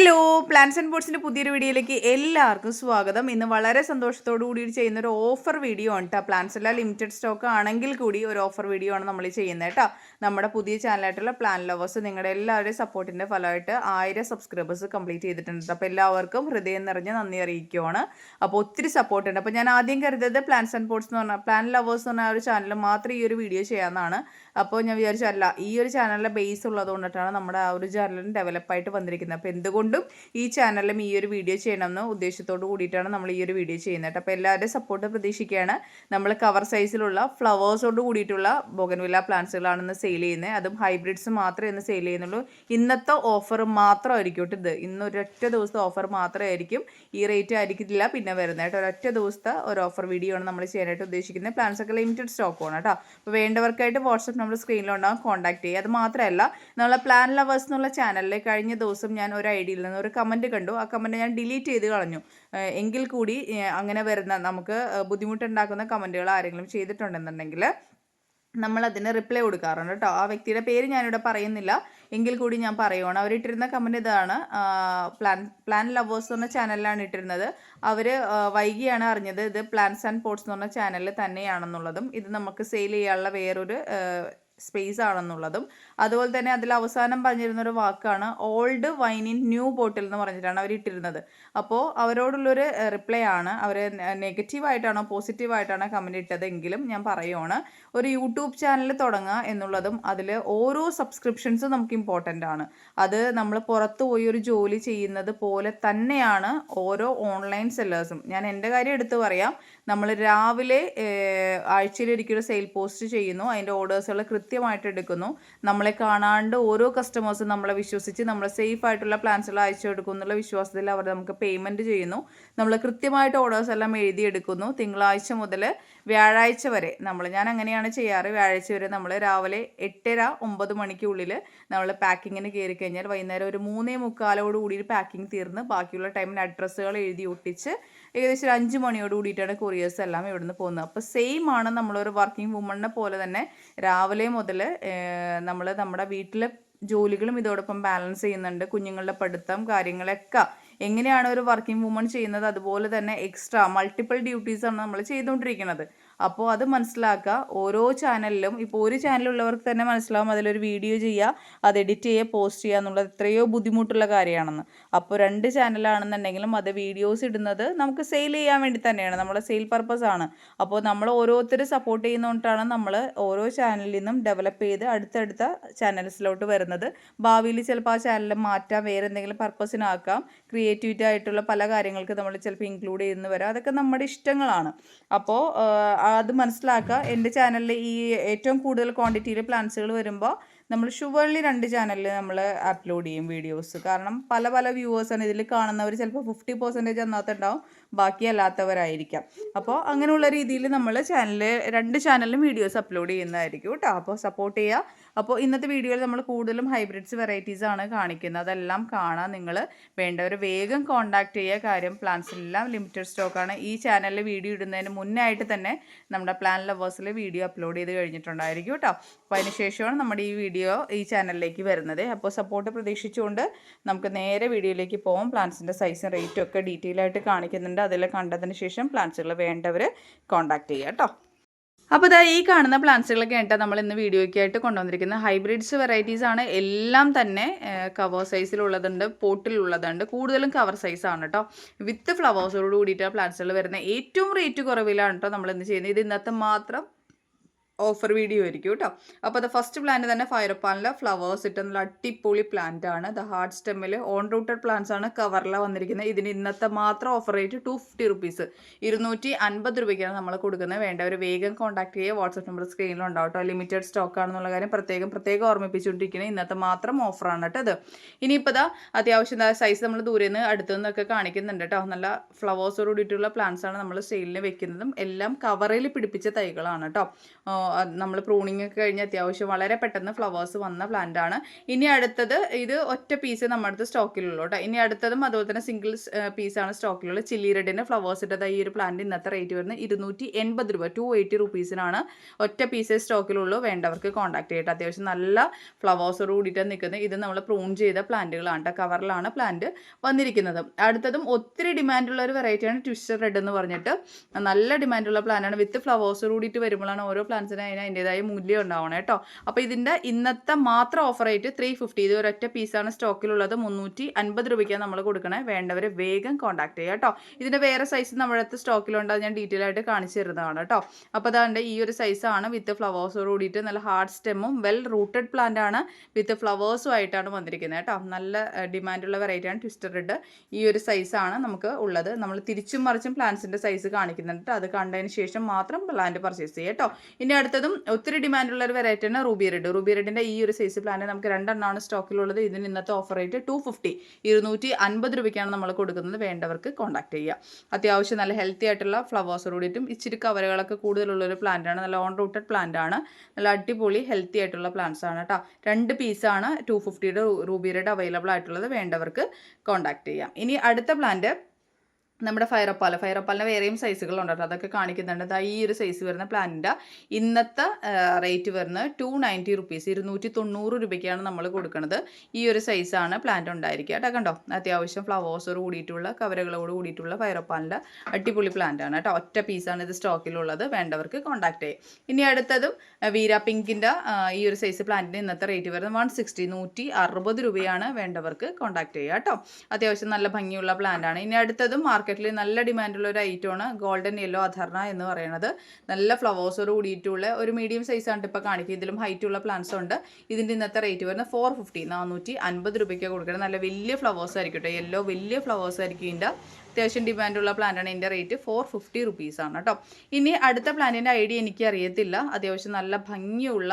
Hello plants and പോട്ട്സിൻ്റെ പുതിയൊരു വീഡിയോയിലേക്ക് എല്ലാവർക്കും സ്വാഗതം. ഇന്ന് വളരെ സന്തോഷത്തോടു കൂടി ചെയ്യുന്ന ഒരു ഓഫർ വീഡിയോ ആണ് കേട്ടോ. പ്ലാന്റ്സ് എല്ലാം ലിമിറ്റഡ് സ്റ്റോക്ക് ആണെങ്കിൽ കൂടി ഒരു ഓഫർ വീഡിയോ ആണ് നമ്മൾ ചെയ്യുന്നത് കേട്ടോ. നമ്മുടെ പുതിയ ചാനലായിട്ടുള്ള പ്ലാൻ ലവേഴ്സ് നിങ്ങളുടെ എല്ലാവരുടെയും സപ്പോർട്ടിൻ്റെ ഫലമായിട്ട് 1000 സബ്സ്ക്രൈബേഴ്സ് കംപ്ലീറ്റ് ചെയ്തിട്ടുണ്ട്. അപ്പോൾ എല്ലാവർക്കും ഹൃദയം നിറഞ്ഞ് നന്ദി അറിയിക്കുകയാണ്. അപ്പോൾ ഒത്തിരി സപ്പോർട്ട് ഉണ്ട്. അപ്പോൾ ഞാൻ ആദ്യം കരുതിയത് പ്ലാന്റ്സ് ആൻഡ് പോട്ട്സ് എന്ന് പറഞ്ഞാൽ പ്ലാൻ ലവേഴ്സ് എന്ന് പറഞ്ഞ ഒരു ചാനൽ മാത്രം ഈ ഒരു വീഡിയോ ചെയ്യാമെന്നാണ്. അപ്പോൾ ഞാൻ വിചാരിച്ചു അല്ല, ഈ ഒരു ചാനലിലെ ബേസ് ഉള്ളത് കൊണ്ടിട്ടാണ് നമ്മുടെ ആ ഒരു ചാനലിന് ഡെവലപ്പായിട്ട് വന്നിരിക്കുന്നത്. അപ്പോൾ എന്തുകൊണ്ടും ഈ ചാനലിലും ഈ ഒരു വീഡിയോ ചെയ്യണമെന്ന് ഉദ്ദേശത്തോട് കൂടിയിട്ടാണ് നമ്മൾ ഈ ഒരു വീഡിയോ ചെയ്യുന്നത്. അപ്പോൾ എല്ലാവരുടെയും സപ്പോർട്ട് പ്രതീക്ഷിക്കുകയാണ്. നമ്മൾ കവർ സൈസിലുള്ള ഫ്ലവേഴ്സോട് കൂടിയിട്ടുള്ള ബോഗൻവില്ല പ്ലാന്റ്സുകളാണെന്ന് സെയിൽ ചെയ്യുന്നത്. അതും ഹൈബ്രിഡ്സ് മാത്രമേ ഇന്ന് സെയിൽ ചെയ്യുന്നുള്ളൂ. ഇന്നത്തെ ഓഫർ മാത്രമായിരിക്കും കേട്ടോ ഇത്. ഇന്ന് ഒരൊറ്റ ദിവസത്തെ ഓഫർ മാത്രമായിരിക്കും. ഈ റേറ്റ് ആയിരിക്കില്ല പിന്നെ വരുന്നത് കേട്ടോ. ഒരൊറ്റ ദിവസത്തെ ഒരു ഓഫർ വീഡിയോ ആണ് നമ്മൾ ചെയ്യാനായിട്ട് ഉദ്ദേശിക്കുന്നത്. പ്ലാൻസ് ഒക്കെ ലിമിറ്റഡ് സ്റ്റോക്കാണ് കേട്ടോ. അപ്പോൾ വേണ്ടവർക്കായിട്ട് വാട്സപ്പ് നമ്മൾ സ്ക്രീനിലുണ്ടാകും, കോൺടാക്ട് ചെയ്യുക. അത് മാത്രമല്ല, നമ്മളെ പ്ലാൻ ലവേഴ്സ് എന്നുള്ള ചാനലിൽ കഴിഞ്ഞ ദിവസം ഞാൻ ഒരു ഐഡിയയിൽ നിന്ന് ഒരു കമൻറ്റ് കണ്ടു. ആ കമൻറ്റ് ഞാൻ ഡിലീറ്റ് ചെയ്ത് കളഞ്ഞു. എങ്കിൽ കൂടി അങ്ങനെ വരുന്ന നമുക്ക് ബുദ്ധിമുട്ടുണ്ടാക്കുന്ന കമൻറ്റുകൾ ആരെങ്കിലും ചെയ്തിട്ടുണ്ടെന്നുണ്ടെങ്കിൽ നമ്മളതിന് റിപ്ലൈ കൊടുക്കാറുണ്ട് കേട്ടോ. ആ വ്യക്തിയുടെ പേര് ഞാനിവിടെ പറയുന്നില്ല, എങ്കിൽ കൂടി ഞാൻ പറയുവാണ്. അവരിട്ടിരുന്ന കമൻറ്റ് ഇതാണ്. പ്ലാൻ ലവേഴ്സ് എന്ന ചാനലിലാണ് ഇട്ടിരുന്നത്. അവർ വൈകിയാണ് അറിഞ്ഞത് ഇത് പ്ലാന്റ്സ് ആൻഡ് പോട്ട്സ് എന്ന് പറഞ്ഞ ചാനലിൽ തന്നെയാണെന്നുള്ളതും ഇത് നമുക്ക് സെയിൽ ചെയ്യാനുള്ള വേറൊരു സ്പേസ് ആണെന്നുള്ളതും. അതുപോലെ തന്നെ അതിൽ അവസാനം പറഞ്ഞിരുന്നൊരു വാക്കാണ് ഓൾഡ് വൈൻ ഇൻ ന്യൂ ബോട്ടിൽ എന്ന് പറഞ്ഞിട്ടാണ് അവർ ഇട്ടിരുന്നത്. അപ്പോൾ അവരോടുള്ളൊരു റിപ്ലൈ ആണ്. അവർ നെഗറ്റീവായിട്ടാണോ പോസിറ്റീവായിട്ടാണോ കമൻറ്റ് ഇട്ടതെങ്കിലും ഞാൻ പറയുവാണ്, ഒരു യൂട്യൂബ് ചാനൽ തുടങ്ങുക എന്നുള്ളതും അതിൽ ഓരോ സബ്സ്ക്രിപ്ഷൻസും നമുക്ക് ഇമ്പോർട്ടൻ്റ് ആണ്. അത് നമ്മൾ പുറത്ത് പോയി ഒരു ജോലി ചെയ്യുന്നത് പോലെ തന്നെയാണ് ഓരോ ഓൺലൈൻ സെല്ലേഴ്സും. ഞാൻ എൻ്റെ കാര്യം എടുത്ത് പറയാം. നമ്മൾ രാവിലെ ആഴ്ചയിലൊരിക്കലും സെയിൽ പോസ്റ്റ് ചെയ്യുന്നു. അതിൻ്റെ ഓർഡേഴ്സുകൾ കൃത്യമായിട്ട് എടുക്കുന്നു. നമ്മളെ കാണാണ്ട് ഓരോ കസ്റ്റമേഴ്സും നമ്മളെ വിശ്വസിച്ച് നമ്മൾ സേഫ് ആയിട്ടുള്ള പ്ലാൻസുകൾ അയച്ചു കൊടുക്കും എന്നുള്ള വിശ്വാസത്തിൽ അവർ നമുക്ക് പേയ്മെൻറ്റ് ചെയ്യുന്നു. നമ്മൾ കൃത്യമായിട്ട് ഓർഡേഴ്സ് എല്ലാം എഴുതിയെടുക്കുന്നു. തിങ്കളാഴ്ച മുതൽ വ്യാഴാഴ്ച വരെ ഞാൻ അങ്ങനെയാണ് ചെയ്യാറ്. വ്യാഴാഴ്ച വരെ നമ്മൾ രാവിലെ 8:30-9 മണിക്കുള്ളിൽ നമ്മൾ പാക്കിങ്ങിന് കയറി കഴിഞ്ഞാൽ വൈകുന്നേരം ഒരു 3:45 കൂടി പാക്കിംഗ് തീർന്ന് ബാക്കിയുള്ള ടൈമിന് അഡ്രസ്സുകൾ എഴുതി ഒട്ടിച്ച് ഏകദേശം ഒരു 5 മണിയോട് കൂടിയിട്ടാണ് കൊറിയേഴ്സ് എല്ലാം ഇവിടുന്ന് പോകുന്നത്. അപ്പോൾ സെയിം ആണ് നമ്മളൊരു വർക്കിംഗ് വുമണിനെ പോലെ തന്നെ രാവിലെ മുതൽ നമ്മൾ നമ്മുടെ വീട്ടിലെ ജോലികളും ഇതോടൊപ്പം ബാലൻസ് ചെയ്യുന്നുണ്ട്. കുഞ്ഞുങ്ങളുടെ പഠിത്തം കാര്യങ്ങളൊക്കെ എങ്ങനെയാണ് ഒരു വർക്കിംഗ് വുമൺ ചെയ്യുന്നത് അതുപോലെ തന്നെ എക്സ്ട്രാ മൾട്ടിപ്പിൾ ഡ്യൂട്ടീസാണ് നമ്മൾ ചെയ്തുകൊണ്ടിരിക്കുന്നത്. അപ്പോൾ അത് മനസ്സിലാക്കുക. ഓരോ ചാനലിലും ഇപ്പോൾ ഒരു ചാനലുള്ളവർക്ക് തന്നെ മനസ്സിലാവും അതിലൊരു വീഡിയോ ചെയ്യുക, അത് എഡിറ്റ് ചെയ്യുക, പോസ്റ്റ് ചെയ്യുക എന്നുള്ളത് എത്രയോ ബുദ്ധിമുട്ടുള്ള കാര്യമാണെന്ന്. അപ്പോൾ 2 ചാനലാണെന്നുണ്ടെങ്കിലും അത് വീഡിയോസ് ഇടുന്നത് നമുക്ക് സെയിൽ ചെയ്യാൻ വേണ്ടി തന്നെയാണ്, നമ്മുടെ സെയിൽ പർപ്പസ് ആണ്. അപ്പോൾ നമ്മൾ ഓരോരുത്തർ സപ്പോർട്ട് ചെയ്യുന്നതുകൊണ്ടാണ് നമ്മൾ ഓരോ ചാനലിൽ നിന്നും ഡെവലപ്പ് ചെയ്ത് അടുത്തടുത്ത ചാനൽസിലോട്ട് വരുന്നത്. ഭാവിയിൽ ചിലപ്പോൾ ആ ചാനൽ മാറ്റാം, വേറെ എന്തെങ്കിലും പർപ്പസിനാക്കാം, ക്രിയേറ്റിവിറ്റി ആയിട്ടുള്ള പല കാര്യങ്ങൾക്ക് നമ്മൾ ചിലപ്പോൾ ഇൻക്ലൂഡ് ചെയ്യുന്ന വരാം. അതൊക്കെ നമ്മുടെ ഇഷ്ടങ്ങളാണ്. അപ്പോൾ അത് മനസ്സിലാക്കുക. എൻ്റെ ചാനലിൽ ഈ ഏറ്റവും കൂടുതൽ ക്വാണ്ടിറ്റിയിൽ പ്ലാൻസുകൾ വരുമ്പോൾ നമ്മൾ ഷുവർലി 2 ചാനലിൽ നമ്മൾ അപ്ലോഡ് ചെയ്യും വീഡിയോസ്. കാരണം പല പല വ്യൂവേഴ്സാണ് ഇതിൽ കാണുന്നവർ. ചിലപ്പോൾ 50% അതിനകത്തുണ്ടാവും, ബാക്കി അല്ലാത്തവരായിരിക്കാം. അപ്പോൾ അങ്ങനെയുള്ള രീതിയിൽ നമ്മൾ 2 ചാനലിലും വീഡിയോസ് അപ്ലോഡ് ചെയ്യുന്നതായിരിക്കും കേട്ടോ. അപ്പോൾ സപ്പോർട്ട് ചെയ്യുക. അപ്പോൾ ഇന്നത്തെ വീഡിയോയിൽ നമ്മൾ കൂടുതലും ഹൈബ്രിഡ്സ് വെറൈറ്റീസ് ആണ് കാണിക്കുന്നത്. അതെല്ലാം കാണാൻ നിങ്ങൾ വേണ്ടവർ വേഗം കോൺടാക്ട് ചെയ്യുക. കാര്യം പ്ലാൻസ് എല്ലാം ലിമിറ്റഡ് സ്റ്റോക്കാണ്. ഈ ചാനലിൽ വീഡിയോ ഇടുന്നതിന് മുന്നായിട്ട് തന്നെ നമ്മുടെ പ്ലാൻ ലവേഴ്സിൽ വീഡിയോ അപ്ലോഡ് ചെയ്ത് കഴിഞ്ഞിട്ടുണ്ടായിരിക്കും കേട്ടോ. അപ്പോൾ അതിന് ശേഷമാണ് നമ്മുടെ ഈ വീഡിയോ ഈ ചാനലിലേക്ക് വരുന്നത്. അപ്പോൾ സപ്പോർട്ട് പ്രതീക്ഷിച്ചുകൊണ്ട് നമുക്ക് നേരെ വീഡിയോയിലേക്ക് പോകാം. പ്ലാൻസിൻ്റെ സൈസും റേറ്റും ഒക്കെ ഡീറ്റെയിൽ ആയിട്ട് കാണിക്കുന്നുണ്ട്. അതെല്ലാം കണ്ടതിന് ശേഷം പ്ലാൻസുകൾ വേണ്ടവർ കോൺടാക്ട് ചെയ്യുക കേട്ടോ. അപ്പോൾ ഇതാ ഈ കാണുന്ന പ്ലാന്റ്സുകളൊക്കെ ആയിട്ട് നമ്മൾ ഇന്ന് വീഡിയോയ്ക്കായിട്ട് കൊണ്ടുവന്നിരിക്കുന്ന ഹൈബ്രിഡ്സ് വെറൈറ്റീസ് ആണ്. എല്ലാം തന്നെ കവർ സൈസിലുള്ളതുണ്ട്, പോട്ടിലുള്ളതുണ്ട്. കൂടുതലും കവർ സൈസാണ് കേട്ടോ. വിത്ത് ഫ്ലവേഴ്സോട് കൂടിയിട്ടാണ് പ്ലാന്റ്സുകൾ വരുന്നത്. ഏറ്റവും റേറ്റ് കുറവിലാണ് കേട്ടോ നമ്മൾ ഇന്ന് ചെയ്യുന്നത്. ഇത് ഇന്നത്തെ മാത്രം ഓഫർ വീഡിയോ ആയിരിക്കും കേട്ടോ. അപ്പോൾ അത് ഫസ്റ്റ് പ്ലാന്റ് തന്നെ ഫയർപ്പാനിലെ ഫ്ലവേഴ്സ് ഇട്ട് നല്ല അടിപൊളി പ്ലാന്റ് ആണ്. ദ ഹാർഡ് സ്റ്റെമ്മിൽ ഓൺ റൂട്ടഡ് പ്ലാന്റ്സ് ആണ് കവറിലാണ് വന്നിരിക്കുന്നത്. ഇതിന് ഇന്നത്തെ മാത്രം ഓഫർ റേറ്റ് 250 റുപ്പീസ്, 250 രൂപയ്ക്കാണ് നമ്മൾ കൊടുക്കുന്നത്. വേണ്ടവർ വേഗം കോൺടാക്ട് ചെയ്യുക. വാട്സപ്പ് നമ്പർ സ്ക്രീനിലുണ്ടാവും കേട്ടോ. ലിമിറ്റഡ് സ്റ്റോക്ക് ആണെന്നുള്ള കാര്യം പ്രത്യേകം ഓർമ്മിപ്പിച്ചുകൊണ്ടിരിക്കുന്നത്. ഇന്നത്തെ മാത്രം ഓഫറാണ് കേട്ടോ ഇത്. ഇനിയിപ്പോൾ ഇതാ അത്യാവശ്യം സൈസ് നമ്മൾ ദൂരെ നിന്ന് അടുത്തു നിന്നൊക്കെ കാണിക്കുന്നുണ്ട് കേട്ടോ. നല്ല ഫ്ലവേഴ്സോട് കൂടിയിട്ടുള്ള പ്ലാന്റ്സ് ആണ് നമ്മൾ സെയിലിന് വെക്കുന്നതും. എല്ലാം കവറിൽ പിടിപ്പിച്ച തൈകളാണ് കേട്ടോ. നമ്മൾ പ്രൂണിങ് ഒക്കെ കഴിഞ്ഞ് അത്യാവശ്യം വളരെ പെട്ടെന്ന് ഫ്ലവേഴ്സ് വന്ന പ്ലാന്റാണ്. ഇനി അടുത്തത് ഇത് ഒറ്റ പീസ് നമ്മുടെ അടുത്ത് സ്റ്റോക്കിലുള്ളൂ കേട്ടോ. ഇനി അടുത്തതും അതുപോലെ തന്നെ സിംഗിൾ പീസാണ് സ്റ്റോക്കിലുള്ളത്. ചില്ലി റെഡിൻ്റെ ഫ്ലവേഴ്സ് ഇട്ടത് ഈ ഒരു പ്ലാന്റ് ഇന്നത്തെ റേറ്റ് വരുന്നത് 280 രൂപ, 280 റുപ്പീസിനാണ് ഒറ്റ പീസേ സ്റ്റോക്കിലുള്ളൂ. വേണ്ടവർക്ക് കോൺടാക്ട് ചെയ്യട്ടെ. അത്യാവശ്യം നല്ല ഫ്ലവേഴ്സോട് കൂടിയിട്ട് നിൽക്കുന്നത്. ഇത് നമ്മൾ പ്രൂൺ ചെയ്ത പ്ലാന്റുകളാണ് കേട്ടോ. കവറിലാണ് പ്ലാന്റ് വന്നിരിക്കുന്നത്. അടുത്തതും ഒത്തിരി ഡിമാൻഡുള്ള ഒരു വെറൈറ്റിയാണ് ട്വിസ്റ്റർ റെഡ് എന്ന് പറഞ്ഞിട്ട്. നല്ല ഡിമാൻഡുള്ള പ്ലാന്റാണ്. വിത്ത് ഫ്ലവേഴ്സോട് കൂടിയിട്ട് വരുമ്പോഴാണ് ഓരോ പ്ലാന്റ്സിനും അതിൻ്റെതായ മൂല്യം ഉണ്ടാവണം കേട്ടോ. അപ്പോൾ ഇതിൻ്റെ ഇന്നത്തെ മാത്രം ഓഫർ റേറ്റ് 350. ഇത് ഒരൊറ്റ പീസാണ് സ്റ്റോക്കിലുള്ളത്. 350 രൂപയ്ക്കാണ് നമ്മൾ കൊടുക്കണേ. വേണ്ടവരെ വേഗം കോൺടാക്ട് ചെയ്യുക കേട്ടോ. ഇതിൻ്റെ വേറെ സൈസ് നമ്മുടെ അടുത്ത് സ്റ്റോക്കിലുണ്ട്. അത് ഞാൻ ഡീറ്റെയിൽ ആയിട്ട് കാണിച്ചു തരുന്നതാണ് കേട്ടോ. അപ്പോൾ അതാണ്ട് ഈ ഒരു സൈസാണ് വിത്ത് ഫ്ലവേഴ്സോട് കൂടിയിട്ട് നല്ല ഹാർഡ് സ്റ്റെമ്മും വെൽ റൂട്ടഡ് പ്ലാന്റ് ആണ്. വിത്ത് ഫ്ലവേഴ്സും ആയിട്ടാണ് വന്നിരിക്കുന്നത് കേട്ടോ. നല്ല ഡിമാൻഡുള്ള വെറൈറ്റിയാണ് ട്വിസ്റ്റർ റെഡ്. ഈ ഒരു സൈസാണ് നമുക്ക് ഉള്ളത്. നമ്മൾ തിരിച്ചും മറിച്ചും പ്ലാന്റ്സിൻ്റെ സൈസ് കാണിക്കുന്നുണ്ട്. അത് കണ്ടതിന് ശേഷം മാത്രം പ്ലാന്റ് പർച്ചേസ് ചെയ്യുക കേട്ടോ. ഇനി അടുത്തതും ഒത്തിരി ഡിമാൻഡുള്ള ഒരു വെറൈറ്റിയാണ് റൂബി റെഡ്. റൂബി റെഡിൻ്റെ ഈ ഒരു സൈസ് പ്ലാന്റ് നമുക്ക് 2 സ്റ്റോക്കിലുള്ളത്. ഇതിന് ഇന്നത്തെ ഓഫർ റേറ്റ് 250, 250 രൂപയ്ക്കാണ് നമ്മൾ കൊടുക്കുന്നത്. വേണ്ടവർക്ക് കോൺടാക്ട് ചെയ്യുക. അത്യാവശ്യം നല്ല ഹെൽത്തി ആയിട്ടുള്ള ഫ്ലവേഴ്സോട് കൂടിയിട്ടും ഇച്ചിരി കവറുകളൊക്കെ കൂടുതലുള്ളൊരു പ്ലാന്റാണ്. നല്ല ഓൺ റൂട്ടഡ് പ്ലാന്റ് ആണ്. നല്ല അടിപൊളി ഹെൽത്തി ആയിട്ടുള്ള പ്ലാന്റ്സ് ആണ് കേട്ടോ. 2 പീസാണ് 250യുടെ റൂബി റെഡ് അവൈലബിൾ ആയിട്ടുള്ളത്. വേണ്ടവർക്ക് കോൺടാക്ട് ചെയ്യാം. ഇനി അടുത്ത പ്ലാന്റ് നമ്മുടെ ഫയറപ്പാലിന് വേറെയും സൈസുകളുണ്ട് കേട്ടോ. അതൊക്കെ കാണിക്കുന്നുണ്ട്. ഈ ഒരു സൈസ് വരുന്ന പ്ലാന്റിൻ്റെ ഇന്നത്തെ റേറ്റ് വരുന്നത് 290 റുപ്പീസ്, 290 രൂപയ്ക്കാണ് നമ്മൾ കൊടുക്കുന്നത്. ഈ ഒരു സൈസാണ് പ്ലാന്റ് ഉണ്ടായിരിക്കുക കേട്ടോ. കണ്ടോ, അത്യാവശ്യം ഫ്ലവേഴ്സോട് കൂടിയിട്ടുള്ള കവറുകളോട് കൂടിയിട്ടുള്ള ഫയറപ്പാലിൻ്റെ അടിപൊളി പ്ലാന്റ് ആണ് കേട്ടോ. ഒറ്റ പീസാണ് ഇത് സ്റ്റോക്കിലുള്ളത്. വേണ്ടവർക്ക് കോൺടാക്ട് ചെയ്യും. ഇനി അടുത്തതും വീര പിങ്കിൻ്റെ ഈ ഒരു സൈസ് പ്ലാന്റിൻ്റെ ഇന്നത്തെ റേറ്റ് വരുന്നത് 160, 160 രൂപയാണ്. വേണ്ടവർക്ക് കോൺടാക്ട് ചെയ്യുക കേട്ടോ. അത്യാവശ്യം നല്ല ഭംഗിയുള്ള പ്ലാന്റ് ആണ്. ഇനി അടുത്തതും മാർക്കറ്റിൽ നല്ല ഡിമാൻഡുള്ള ഒരു ഐറ്റമാണ് ഗോൾഡൻ യെല്ലോ അധർണ എന്ന് പറയുന്നത്. നല്ല ഫ്ലവേഴ്സോട് കൂടിയിട്ടുള്ള ഒരു മീഡിയം സൈസാണ് ഇപ്പോൾ കാണിക്കുക. ഇതിലും ഹൈറ്റ് ഉള്ള പ്ലാന്റ്സ് ഉണ്ട്. ഇതിൻ്റെ ഇന്നത്തെ റേറ്റ് വരുന്നത് 450, 450 രൂപയ്ക്ക് കൊടുക്കണം. നല്ല വലിയ ഫ്ലവേഴ്സ് ആയിരിക്കും കേട്ടോ. യെല്ലോ വലിയ ഫ്ലവേഴ്സ് ആയിരിക്കും. ഇതിൻ്റെ അത്യാവശ്യം ഡിമാൻഡുള്ള പ്ലാന്റാണ്. ഇതിൻ്റെ റേറ്റ് 450 റുപ്പീസാണ് കേട്ടോ. ഇനി അടുത്ത പ്ലാന്റിൻ്റെ ഐഡിയ എനിക്ക് അറിയത്തില്ല. അത്യാവശ്യം നല്ല ഭംഗിയുള്ള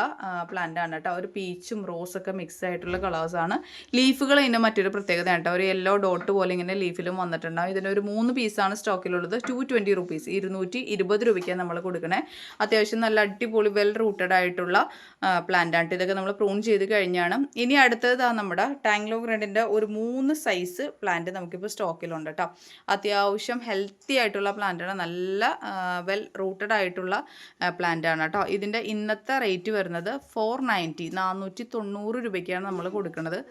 പ്ലാന്റാണ് കേട്ടോ. ഒരു പീച്ചും റോസൊക്കെ മിക്സ് ആയിട്ടുള്ള കളേഴ്സാണ്. ലീഫുകൾ ഇതിൻ്റെ മറ്റൊരു പ്രത്യേകതയാണ് കേട്ടോ. ഒരു യെല്ലോ ഡോട്ട് പോലെ ഇങ്ങനെ ലീഫിലും വന്നിട്ടുണ്ടാവും. ഇതിനൊരു 3 പീസാണ് സ്റ്റോക്കിലുള്ളത്. 220 റുപ്പീസ്, 220 രൂപയ്ക്കാണ് നമ്മൾ കൊടുക്കണേ. അത്യാവശ്യം നല്ല അടിപൊളി വെൽ റൂട്ടഡ് ആയിട്ടുള്ള പ്ലാന്റാണ്. ഇതൊക്കെ നമ്മൾ പ്രൂൺ ചെയ്ത് കഴിഞ്ഞാണ്. ഇനി അടുത്തത് നമ്മുടെ ടാങ്ലോങ് റെഡിൻ്റെ ഒരു 3 സൈസ് പ്ലാന്റ് നമുക്കിപ്പോൾ സ്റ്റോക്കിലുണ്ട് കേട്ടോ. അത്യാവശ്യം ഹെൽത്തി ആയിട്ടുള്ള പ്ലാന്റാണ്. നല്ല വെൽ റൂട്ടഡ് ആയിട്ടുള്ള പ്ലാന്റാണ് കേട്ടോ. ഇതിൻ്റെ ഇന്നത്തെ റേറ്റ് വരുന്നത് 490, 490 രൂപയ്ക്കാണ് നമ്മൾ കൊടുക്കുന്നത്.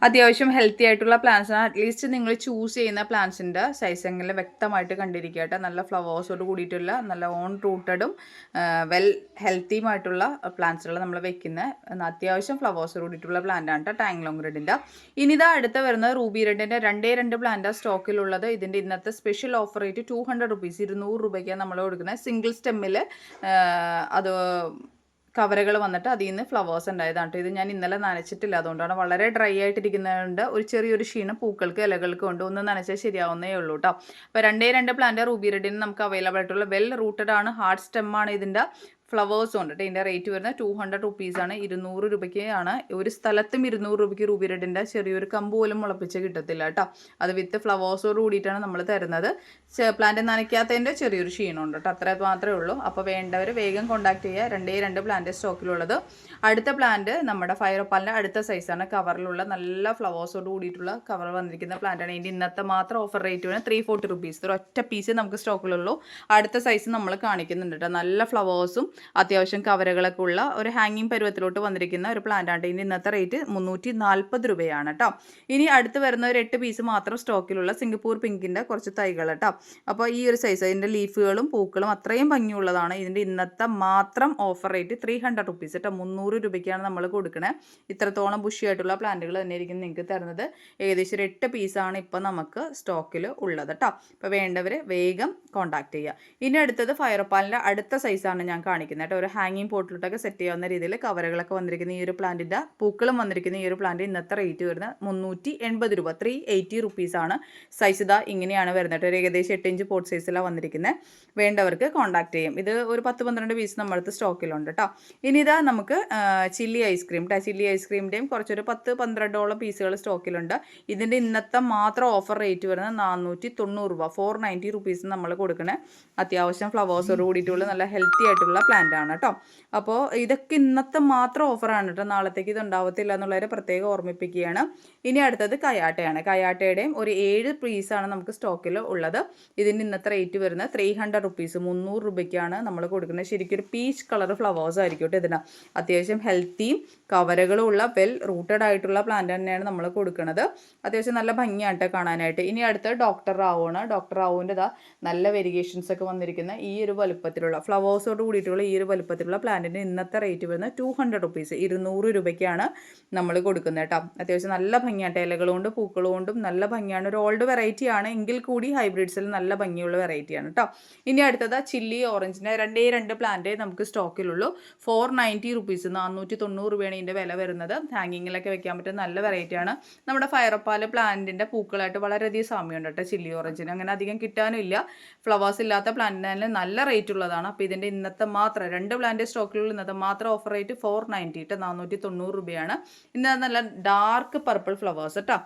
അത്യാവശ്യം ഹെൽത്തി ആയിട്ടുള്ള പ്ലാന്റ്സാണ്. അറ്റ്ലീസ്റ്റ് നിങ്ങൾ ചൂസ് ചെയ്യുന്ന പ്ലാന്റ്സിൻ്റെ സൈസ് എങ്ങനെ വ്യക്തമായിട്ട് കണ്ടിരിക്കട്ടെ. നല്ല ഫ്ലവേഴ്സോട് കൂടിയിട്ടുള്ള നല്ല ഓൺ റൂട്ടഡും വെൽ ഹെൽത്തിയുമായിട്ടുള്ള പ്ലാന്റ്സുകൾ നമ്മൾ വെക്കുന്ന അത്യാവശ്യം ഫ്ലവേഴ്സോട് കൂടിയിട്ടുള്ള പ്ലാന്റാണ് കേട്ടോ ടാങ്ലോങ് റെഡിൻ്റെ. ഇനി ഇതാ അടുത്ത വരുന്നത് റൂബി റെഡിൻ്റെ 2 പ്ലാന്റാണ് സ്റ്റോക്കിലുള്ളത്. ഇതിൻ്റെ ഇന്നത്തെ സ്പെഷ്യൽ ഓഫർ റേറ്റ് 200 റുപ്പീസ്, 200 രൂപയ്ക്കാണ് നമ്മൾ കൊടുക്കുന്നത്. സിംഗിൾ സ്റ്റെമ്മിൽ അത് കവറുകൾ വന്നിട്ട് അതിൽ നിന്ന് ഫ്ലവേഴ്സ് ഉണ്ടായതാണ് കേട്ടോ. ഇത് ഞാൻ ഇന്നലെ നനച്ചിട്ടില്ല, അതുകൊണ്ടാണ് വളരെ ഡ്രൈ ആയിട്ടിരിക്കുന്നതുകൊണ്ട് ഒരു ചെറിയൊരു ക്ഷീണം പൂക്കൾക്ക് ഇലകൾക്ക് കൊണ്ട് ഒന്ന് നനച്ചാൽ ശരിയാവുന്നേ ഉള്ളൂ കേട്ടോ. അപ്പോൾ 2 പ്ലാന്റ് റൂബി റെഡിന് നമുക്ക് അവൈലബിൾ ആയിട്ടുള്ള വെൽ റൂട്ടഡ് ആണ്. ഹാർഡ് സ്റ്റെമ്മാണ് ഇതിൻ്റെ. ഫ്ലവേഴ്സും ഉണ്ട് കേട്ടോ. ഇതിൻ്റെ റേറ്റ് വരുന്നത് 200 റുപ്പീസാണ്, 200 രൂപയ്ക്ക് ആണ്. ഒരു സ്ഥലത്തും 200 രൂപയ്ക്ക് റൂബി റെഡിൻ്റെ ചെറിയൊരു കമ്പ് പോലും മുളപ്പിച്ച് കിട്ടത്തില്ല കേട്ടോ. അത് വിത്ത് ഫ്ലവേഴ്സോട് കൂടിയിട്ടാണ് നമ്മൾ തരുന്നത്. പ്ലാന്റ് നനയ്ക്കാത്തതിൻ്റെ ചെറിയൊരു ക്ഷീണമുണ്ട് കേട്ടോ. അത്ര മാത്രമേ ഉള്ളൂ. അപ്പോൾ വേണ്ടവർ വേഗം കോൺടാക്ട് ചെയ്യുക. 2 പ്ലാന്റ് സ്റ്റോക്കിലുള്ളത്. അടുത്ത പ്ലാന്റ് നമ്മുടെ ഫയറപ്പാലിൻ്റെ അടുത്ത സൈസാണ്. കവറിലുള്ള നല്ല ഫ്ലവേഴ്സോട് കൂടിയിട്ടുള്ള കവർ വന്നിരിക്കുന്ന പ്ലാന്റാണ്. ഇതിൻ്റെ ഇന്നത്തെ മാത്രം ഓഫർ റേറ്റ് വരുന്നത് 340 റുപ്പീസ്. ഒരു ഒറ്റ പീസ് നമുക്ക് സ്റ്റോക്കിലുള്ളൂ. അടുത്ത സൈസ് നമ്മൾ കാണിക്കുന്നുണ്ട് കേട്ടോ. നല്ല ഫ്ലവേഴ്സും അത്യാവശ്യം കവറുകളൊക്കെ ഉള്ള ഒരു ഹാങ്ങിങ് പരുവത്തിലോട്ട് വന്നിരിക്കുന്ന ഒരു പ്ലാന്റാണ്. ഇതിൻ്റെ ഇന്നത്തെ റേറ്റ് 340 രൂപയാണ് കേട്ടോ. ഇനി അടുത്ത് വരുന്ന ഒരു 8 പീസ് മാത്രം സ്റ്റോക്കിലുള്ള സിംഗപ്പൂർ പിങ്കിൻ്റെ കുറച്ച് തൈകൾ കേട്ടോ. അപ്പോൾ ഈ ഒരു സൈസ് ഇതിൻ്റെ ലീഫുകളും പൂക്കളും അത്രയും ഭംഗിയുള്ളതാണ്. ഇതിൻ്റെ ഇന്നത്തെ മാത്രം ഓഫർ റേറ്റ് 300 റുപ്പീസ് കേട്ടോ. 300 രൂപയ്ക്കാണ് നമ്മൾ കൊടുക്കണേ. ഇത്രത്തോളം ബുഷിയായിട്ടുള്ള പ്ലാന്റുകൾ തന്നെ ആയിരിക്കും നിങ്ങൾക്ക് തരുന്നത്. ഏകദേശം ഒരു 8 പീസാണ് ഇപ്പോൾ നമുക്ക് സ്റ്റോക്കിൽ ഉള്ളത് കേട്ടോ. അപ്പോൾ വേണ്ടവർ വേഗം കോൺടാക്ട് ചെയ്യുക. ഇനി അടുത്തത് ഫയറപ്പാലിൻ്റെ അടുത്ത സൈസാണ് ഞാൻ കാണിക്കുന്നത് കേട്ടോ. ഒരു ഹാങ്ങിങ് പോട്ടിലോട്ടൊക്കെ സെറ്റ് ചെയ്യാവുന്ന രീതിയിൽ കവറുകളൊക്കെ വന്നിരിക്കുന്ന ഈ ഒരു പ്ലാന്റിൻ്റെ പൂക്കളും വന്നിരിക്കുന്ന ഈ ഒരു പ്ലാന്റ് ഇന്നത്തെ റേറ്റ് വരുന്നത് 380 രൂപ, 380 റുപ്പീസാണ്. സൈസ് ഇതാ ഇങ്ങനെയാണ് വരുന്നത്. ഒരു ഏകദേശം 8 ഇഞ്ച് പോട്ട് സൈസിലാണ് വന്നിരിക്കുന്നത്. വേണ്ടവർക്ക് കോൺടാക്ട് ചെയ്യും. ഇത് ഒരു 10-12 പീസ് നമ്മളടുത്ത് സ്റ്റോക്കിലുണ്ട് കേട്ടോ. ഇനി ഇതാ നമുക്ക് ചില്ലി ഐസ്ക്രീം കേട്ടോ. ചില്ലി ഐസ്ക്രീമിൻ്റെയും കുറച്ചൊരു 10-12 പീസുകൾ സ്റ്റോക്കിലുണ്ട്. ഇതിൻ്റെ ഇന്നത്തെ മാത്രം ഓഫർ റേറ്റ് വരുന്നത് 490 രൂപ, 490 റുപ്പീസ് നമ്മൾ കൊടുക്കണേ. അത്യാവശ്യം ഫ്ലവേഴ്സോട് കൂടിയിട്ടുള്ള നല്ല ഹെൽത്തി ആയിട്ടുള്ള പ്ലാന്റ് ആണ് കേട്ടോ. അപ്പോൾ ഇതൊക്കെ ഇന്നത്തെ മാത്രം ഓഫറാണ് കേട്ടോ, നാളത്തേക്ക് ഇത് ഉണ്ടാവത്തില്ല എന്നുള്ളവരെ പ്രത്യേകം ഓർമ്മിപ്പിക്കുകയാണ്. ഇനി അടുത്തത് കയാട്ടയാണ്. കയാട്ടയുടെയും ഒരു 7 പീസാണ് നമുക്ക് സ്റ്റോക്കിൽ ഉള്ളത്. ഇതിൻ്റെ ഇന്നത്തെ റേറ്റ് വരുന്നത് 300 റുപ്പീസ്, 300 രൂപയ്ക്കാണ് നമ്മൾ കൊടുക്കുന്നത്. ശരിക്കും ഒരു പീച്ച് കളർ ഫ്ലവേഴ്സ് ആയിരിക്കും കേട്ടോ ഇതിന്. അത്യാവശ്യം ഹെൽത്തിയും കവറുകളും ഉള്ള വെൽ റൂട്ടഡ് ആയിട്ടുള്ള പ്ലാന്റ് തന്നെയാണ് നമ്മൾ കൊടുക്കുന്നത്. അത്യാവശ്യം നല്ല ഭംഗിയായിട്ട് കാണാനായിട്ട്. ഇനി അടുത്തത് ഡോക്ടർ റാവു ആണ്. ഡോക്ടർ റാവുവിൻ്റെ നല്ല വെരിഗേഷൻസ് ഒക്കെ വന്നിരിക്കുന്ന ഈ ഒരു വലുപ്പത്തിലുള്ള ഫ്ലവേഴ്സോട് കൂടിയിട്ടുള്ള ഈ ഒരു വലുപ്പത്തിലുള്ള പ്ലാന്റിന് ഇന്നത്തെ റേറ്റ് വരുന്നത് 200 റുപ്പീസ്, 200 രൂപയ്ക്കാണ് നമ്മൾ കൊടുക്കുന്നത് കേട്ടോ. അത്യാവശ്യം നല്ല ഭംഗിയായിട്ട് ഇലകളുകൊണ്ട് പൂക്കളും കൊണ്ടും നല്ല ഭംഗിയാണ്. ഒരു ഓൾഡ് വെറൈറ്റി ആണ് എങ്കിൽ കൂടി ഹൈബ്രിഡ്സിൽ നല്ല ഭംഗിയുള്ള വെറൈറ്റിയാണ് കേട്ടോ. ഇനി അടുത്തത് ചില്ലി ഓറഞ്ചിൻ്റെ 2 പ്ലാന്റ് നമുക്ക് സ്റ്റോക്കിലുള്ളൂ. 490 റുപ്പീസ്, 490 രൂപയാണ് ഇതിൻ്റെ വില വരുന്നത്. ഹാങ്ങിങ്ങിലൊക്കെ വെക്കാൻ പറ്റുന്ന നല്ല വെറൈറ്റിയാണ്. നമ്മുടെ ഫയർപ്പാൽ പ്ലാന്റിൻ്റെ പൂക്കളായിട്ട് വളരെയധികം സാമ്യമുണ്ട് കേട്ടോ ചില്ലി ഓറഞ്ചിന്. അങ്ങനെ അധികം കിട്ടാനും ഇല്ല. ഫ്ലവേഴ്സ് ഇല്ലാത്ത പ്ലാന്റിന് നല്ല റേറ്റ് ഉള്ളതാണ്. അപ്പോൾ ഇതിൻ്റെ ഇന്നത്തെ മാത്രം 2 പ്ലാന്റ് സ്റ്റോക്കിലുള്ള ഇന്നത്തെ മാത്രം ഓഫർ റേറ്റ് 490 കേട്ടോ, 490 രൂപയാണ്. ഇന്ന് നല്ല ഡാർക്ക് പർപ്പിൾ ഫ്ലവേഴ്സ് കേട്ടോ.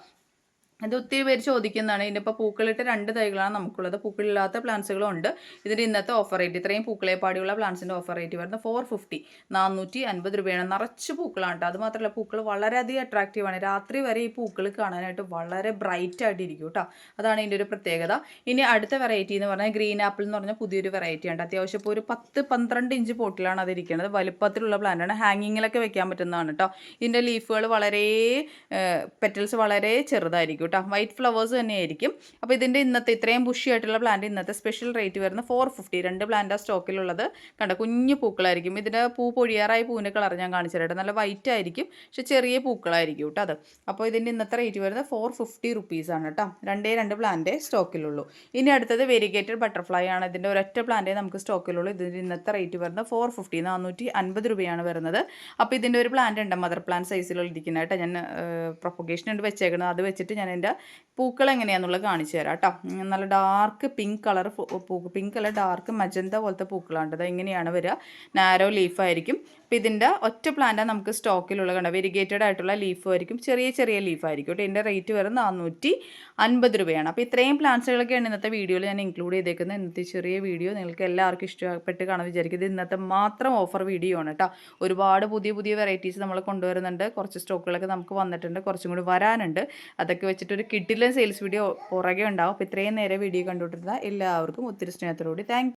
അത് ഒത്തിരി പേര് ചോദിക്കുന്നതാണ്. ഇതിനിപ്പോൾ പൂക്കളിട്ട് 2 തൈകളാണ് നമുക്കുള്ളത്. പൂക്കളില്ലാത്ത പ്ലാന്റ്സുകളും ഉണ്ട്. ഇതിൻ്റെ ഇന്നത്തെ ഓഫർ റേറ്റ്, ഇത്രയും പൂക്കളെ പാടിയുള്ള പ്ലാന്റ്സിൻ്റെ ഓഫർ റേറ്റ് വരുന്നത് 450, 450 രൂപയാണ്. നിറച്ച് പൂക്കളാണ് കേട്ടോ. അതുമാത്രമല്ല പൂക്കൾ വളരെയധികം അട്രാക്റ്റീവാണ്. രാത്രി വരെ ഈ പൂക്കൾ കാണാനായിട്ട് വളരെ ബ്രൈറ്റ് ആയിട്ടിരിക്കും കേട്ടോ. അതാണ് ഇതിൻ്റെ ഒരു പ്രത്യേകത. ഇനി അടുത്ത വെറൈറ്റി എന്ന് പറഞ്ഞാൽ ഗ്രീൻ ആപ്പിൾ എന്ന് പറഞ്ഞാൽ പുതിയൊരു വെറൈറ്റി ഉണ്ട്. അത്യാവശ്യം ഇപ്പോൾ ഒരു 10-12 ഇഞ്ച് പോട്ടിലാണ് അതിരിക്കുന്നത്. വലുപ്പത്തിലുള്ള പ്ലാന്റാണ്. ഹാങ്ങിങ്ങിലൊക്കെ വെക്കാൻ പറ്റുന്നതാണ് കേട്ടോ. ഇതിൻ്റെ ലീഫുകൾ വളരെ പെറ്റൽസ് വളരെ ചെറുതായിരിക്കും കേട്ടോ. വൈറ്റ് ഫ്ലവേഴ്സ് തന്നെയായിരിക്കും. അപ്പോൾ ഇതിൻ്റെ ഇന്നത്തെ ഇത്രയും ബുഷി ആയിട്ടുള്ള പ്ലാന്റ് ഇന്നത്തെ സ്പെഷ്യൽ റേറ്റ് വരുന്ന 450. 2 പ്ലാന്റാണ് സ്റ്റോക്കിലുള്ളത്. കണ്ട കുഞ്ഞു പൂക്കളായിരിക്കും. ഇതിൻ്റെ പൂ പൊഴിയാറായി പൂവിൻ്റെ കളർ ഞാൻ കാണിച്ചു തരാം. നല്ല വൈറ്റ് ആയിരിക്കും, പക്ഷെ ചെറിയ പൂക്കളായിരിക്കും കേട്ടോ അത്. അപ്പോൾ ഇതിൻ്റെ ഇന്നത്തെ റേറ്റ് വരുന്നത് 450 റുപ്പീസാണ് കേട്ടോ. 2 പ്ലാന്റ് സ്റ്റോക്കിലുള്ളൂ. ഇനി അടുത്തത് വെരിഗേറ്റഡ് ബട്ടർഫ്ലൈ ആണ്. ഇതിൻ്റെ ഒരൊറ്റ പ്ലാന്റേ നമുക്ക് സ്റ്റോക്കിലുള്ളൂ. ഇതിൻ്റെ ഇന്നത്തെ റേറ്റ് വരുന്നത് 450, 450 രൂപയാണ് വരുന്നത്. അപ്പോൾ ഇതിൻ്റെ ഒരു പ്ലാന്റ് ഉണ്ട് മദർ പ്ലാന്റ് സൈസിലുള്ള ഇരിക്കുന്നതായിട്ട് ഞാൻ പ്രൊപ്പഗേഷൻ ഉണ്ട് വെച്ചേക്കുന്നത്. അത് വെച്ചിട്ട് ഞാൻ എൻ്റെ പൂക്കൾ എങ്ങനെയാണെന്നുള്ളത് കാണിച്ചു തരാം കേട്ടോ. നല്ല dark pink colour pink colour dark magenta പോലത്തെ പൂക്കളാണ്. അത് എങ്ങനെയാണ് വരിക, നാരോ ലീഫായിരിക്കും. അപ്പോൾ ഇതിൻ്റെ ഒറ്റ പ്ലാന്റാണ് നമുക്ക് സ്റ്റോക്കിലുള്ള. കണ്ട വെരിഗേറ്റഡ് ആയിട്ടുള്ള ലീഫ് ആയിരിക്കും, ചെറിയ ചെറിയ ലീഫായിരിക്കും കേട്ടോ. ഇതിൻ്റെ റേറ്റ് വരുന്നത് 450 രൂപയാണ്. അപ്പോൾ ഇത്രയും പ്ലാന്റ്സുകളൊക്കെയാണ് ഇന്നത്തെ വീഡിയോയിൽ ഞാൻ ഇൻക്ലൂഡ് ചെയ്തേക്കുന്നത്. ഇന്നത്തെ ചെറിയ വീഡിയോ നിങ്ങൾക്ക് എല്ലാവർക്കും ഇഷ്ടപ്പെട്ട് കാണാൻ വിചാരിക്കുന്നത്. ഇന്നത്തെ മാത്രം ഓഫർ വീഡിയോ ആണ് കേട്ടോ. ഒരുപാട് പുതിയ പുതിയ വെറൈറ്റീസ് നമ്മൾ കൊണ്ടുവരുന്നുണ്ട്. കുറച്ച് സ്റ്റോക്കുകളൊക്കെ നമുക്ക് വന്നിട്ടുണ്ട്, കുറച്ചും കൂടി വരാനുണ്ട്. അതൊക്കെ വെച്ചിട്ടൊരു കിഡിലൻ സെയിൽസ് വീഡിയോ പുറകെ ഉണ്ടാവും. അപ്പോൾ ഇത്രയും നേരം വീഡിയോ കണ്ടുകൊണ്ടിരുന്ന എല്ലാവർക്കും ഒത്തിരി സ്നേഹത്തോടുകൂടി താങ്ക്